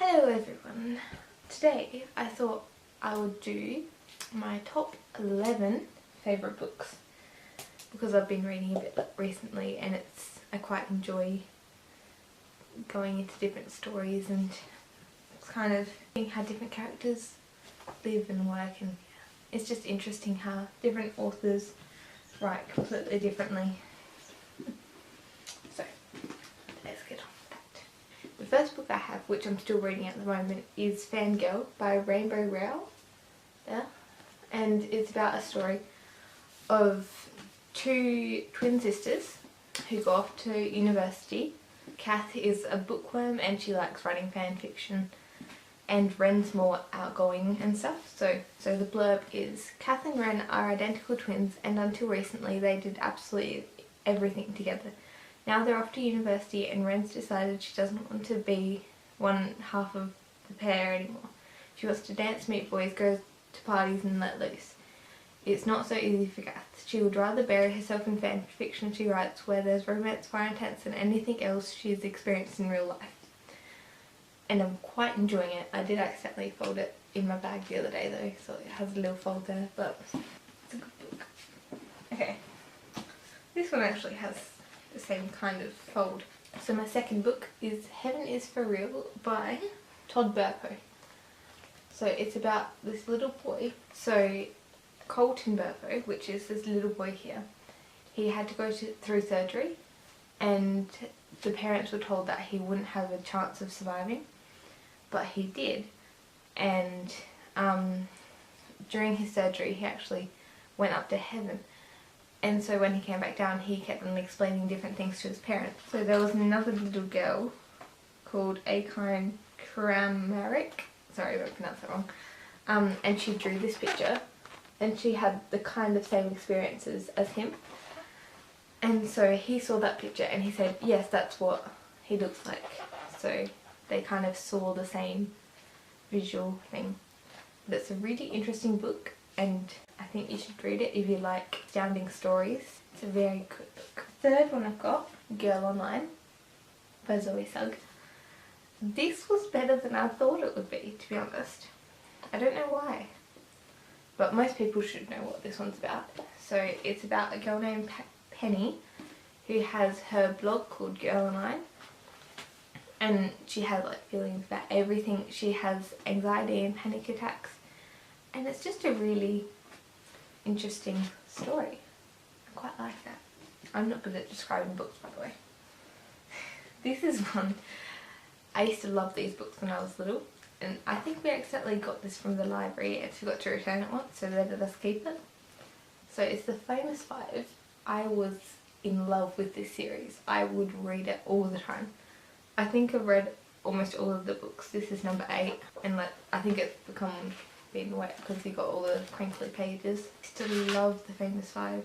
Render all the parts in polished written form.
Hello everyone. Today I thought I would do my top 11 favourite books because I've been reading a bit recently and I quite enjoy going into different stories and it's kind of seeing how different characters live and work, and it's just interesting how different authors write completely differently. So let's get on with that. The first book I have, which I'm still reading at the moment, is Fangirl by Rainbow Rowell. Yeah. And it's about a story of two twin sisters who go off to university. Kath is a bookworm and she likes writing fan fiction, and Ren's more outgoing and stuff. So the blurb is, Kath and Ren are identical twins and until recently they did absolutely everything together. Now they're off to university and Ren's decided she doesn't want to be one half of the pair anymore. She wants to dance, meet boys, go to parties and let loose. It's not so easy for Kath. She would rather bury herself in fan fiction she writes, where there's romance far intense than anything else she's experienced in real life. And I'm quite enjoying it. I did accidentally fold it in my bag the other day though, so it has a little fold there, but it's a good book. Okay, this one actually has the same kind of fold. So my second book is Heaven is for Real by Todd Burpo. So it's about this little boy. So Colton Burpo, which is this little boy here, he had to go through surgery and the parents were told that he wouldn't have a chance of surviving, but he did. And during his surgery he actually went up to heaven, and so when he came back down he kept on explaining different things to his parents. So there was another little girl called Akine Kramaric, sorry if I pronounced that wrong, and she drew this picture and she had the kind of same experiences as him. And so he saw that picture and he said, yes, that's what he looks like. So they kind of saw the same visual thing. But it's a really interesting book and I think you should read it if you like astounding stories. It's a very good book. Third one I've got, Girl Online by Zoe Sugg. This was better than I thought it would be, to be honest. I don't know why, but most people should know what this one's about. So it's about a girl named Penny who has her blog called Girl Online, and she has like feelings about everything. She has anxiety and panic attacks, and it's just a really interesting story. I quite like that. I'm not good at describing books, by the way. This is one, I used to love these books when I was little, and I think we accidentally got this from the library and forgot to return it once, so they let us keep it. So it's The Famous Five. I was in love with this series. I would read it all the time. I think I've read almost all of the books. This is number 8, and like I think it's been wet because you got all the crinkly pages. I still love The Famous Five.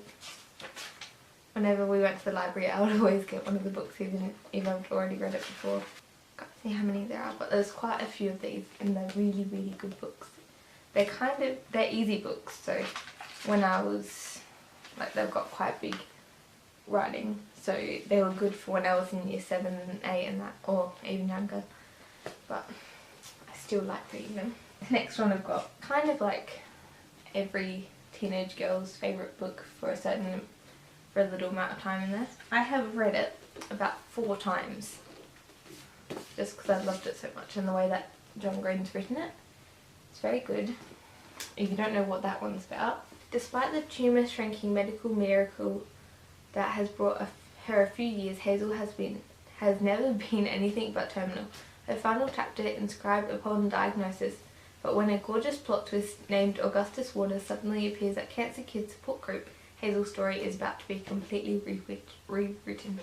Whenever we went to the library I would always get one of the books even if I've already read it before. Can't see how many there are, but there's quite a few of these and they're really, really good books. They're easy books, so when I was, like, they've got quite big writing, so they were good for when I was in year 7 and 8 and that, or even younger, but I still like reading them. The next one I've got, kind of like every teenage girl's favourite book for a little amount of time in there. I have read it about 4 times just because I loved it so much, and the way that John Green's written it, it's very good. If you don't know what that one's about, despite the tumour shrinking medical miracle that has brought her a few years, Hazel has never been anything but terminal. Her final chapter inscribed upon diagnosis, but when a gorgeous plot twist named Augustus Waters suddenly appears at Cancer Kids support group, Hazel's story is about to be completely rewritten.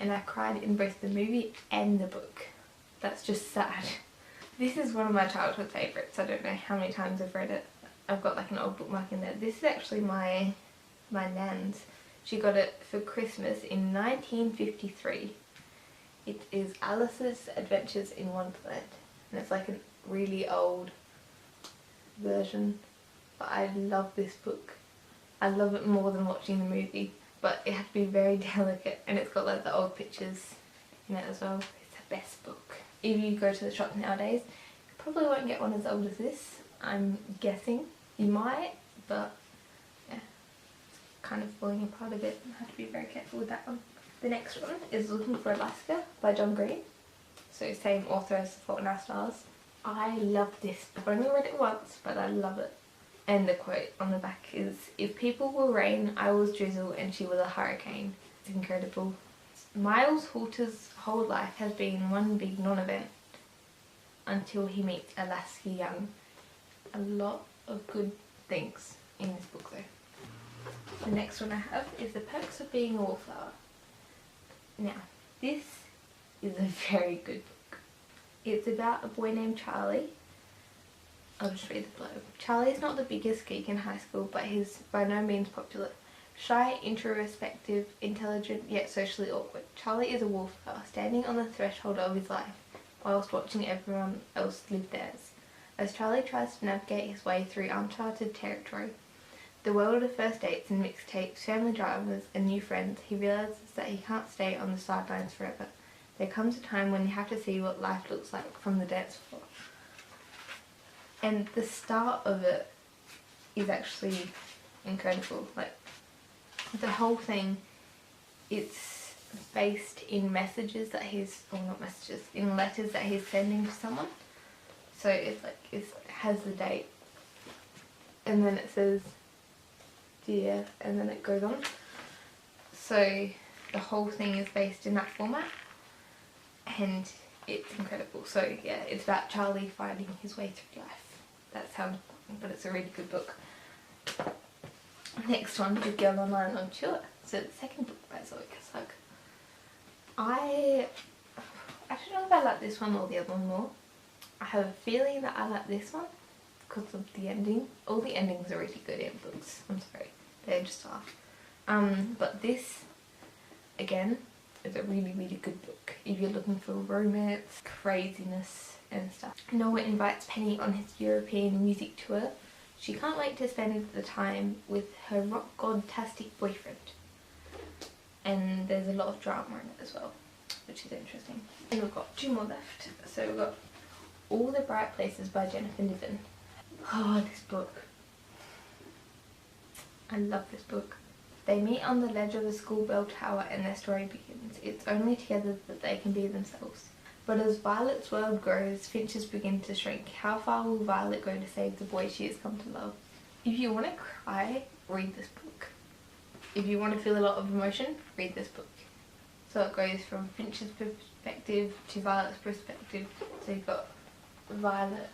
And I cried in both the movie and the book. That's just sad. This is one of my childhood favourites. I don't know how many times I've read it. I've got like an old bookmark in there. This is actually my nan's. She got it for Christmas in 1953. It is Alice's Adventures in Wonderland, and it's like a really old version, but I love this book. I love it more than watching the movie, but it had to be very delicate, and it's got like the old pictures in it as well. It's the best book. if you go to the shop nowadays, you probably won't get one as old as this. I'm guessing you might, but yeah, it's kind of falling apart a bit. I have to be very careful with that one. The next one is Looking for Alaska by John Green. So same author as The Fault in Our Stars. I love this. I've only read it once, but I love it. And the quote on the back is, "If people were rain, I was drizzle and she was a hurricane." It's incredible. Miles Halter's whole life has been one big non-event until he meets Alaska Young. A lot of good things in this book though. The next one I have is The Perks of Being a Wallflower. Now, this is a very good book. It's about a boy named Charlie. I'll just read the blurb. Charlie is not the biggest geek in high school, but he's by no means popular. Shy, introspective, intelligent, yet socially awkward. Charlie is a wallflower, standing on the threshold of his life, whilst watching everyone else live theirs. As Charlie tries to navigate his way through uncharted territory, the world of first dates and mixtapes, family dramas, and new friends, he realises that he can't stay on the sidelines forever. There comes a time when you have to see what life looks like from the dance floor. And the start of it is actually incredible. Like, the whole thing, it's based in messages that he's, or not messages, in letters that he's sending to someone. So it's like, it has the date, and then it says, "Dear," and then it goes on. So the whole thing is based in that format, and it's incredible. So yeah, it's about Charlie finding his way through life. That sounds boring, but it's a really good book. Next one is Girl Online on Tour. So the second book by Zoe Kasag. I don't know if I like this one or the other one more. I have a feeling that I like this one because of the ending. All the endings are really good in books. I'm sorry, they just are. But this, again, is a really, really good book if you're looking for romance, craziness and stuff. Noah invites Penny on his European music tour. She can't wait to spend the time with her rock god-tastic boyfriend. And there's a lot of drama in it as well, which is interesting. And we've got two more left. So we've got All the Bright Places by Jennifer Niven. Oh, this book. I love this book. They meet on the ledge of the school bell tower and their story begins. It's only together that they can be themselves. But as Violet's world grows, Finch's begin to shrink. How far will Violet go to save the boy she has come to love? If you want to cry, read this book. If you want to feel a lot of emotion, read this book. So it goes from Finch's perspective to Violet's perspective. So you've got Violet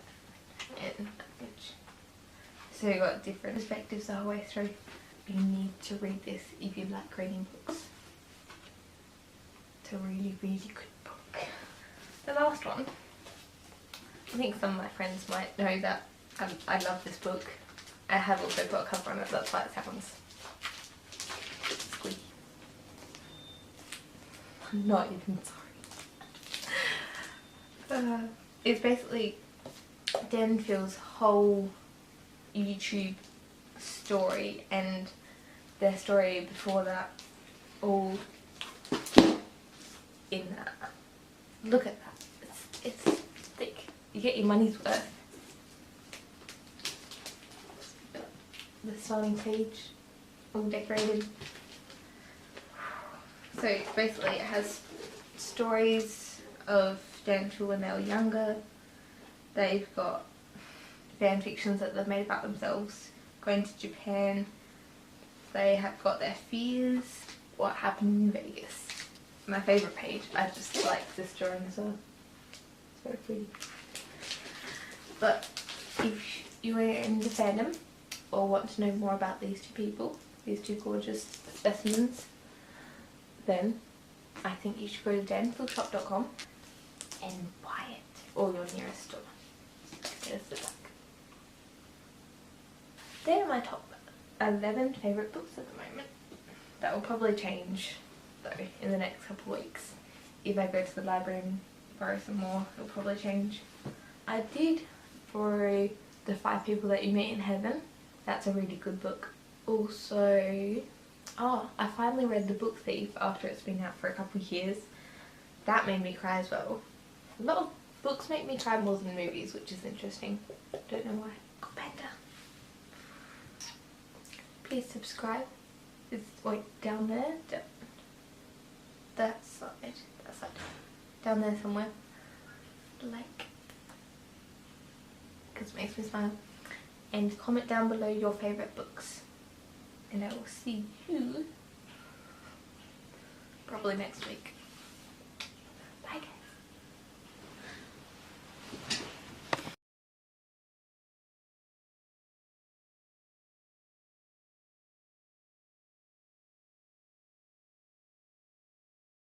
and Finch. So you've got different perspectives the whole way through. You need to read this if you like reading books. It's a really, really good book. The last one, I think some of my friends might know that I love this book. I have also put a cover on it, that's why it sounds squeaky. I'm not even sorry. It's basically Denfield's whole YouTube story and their story before that, all in that. Look at that. It's thick. You get your money's worth. The starting page, all decorated. So basically it has stories of Denfield when they were younger. They've got fan fictions that they've made about themselves, going to Japan. They have got their fears, what happened in Vegas. My favourite page. I just like this drawing as well. It's very pretty. But if you are in the fandom or want to know more about these two people, these two gorgeous specimens, then I think you should go to denfieldshop.com and buy it, or your nearest store. There's the back. They're my top 11 favourite books at the moment. That will probably change though in the next couple of weeks. If I go to the library and borrow some more, it'll probably change. I did borrow The 5 People That You Meet in Heaven. That's a really good book. Also, I finally read The Book Thief after it's been out for a couple of years. That made me cry as well. A lot of Books make me cry more than movies, which is interesting. Don't know why. Got panda. Please subscribe. It's down there. That side. That side. Down there somewhere. Like. Because it makes me smile. And comment down below your favourite books. And I will see you probably next week.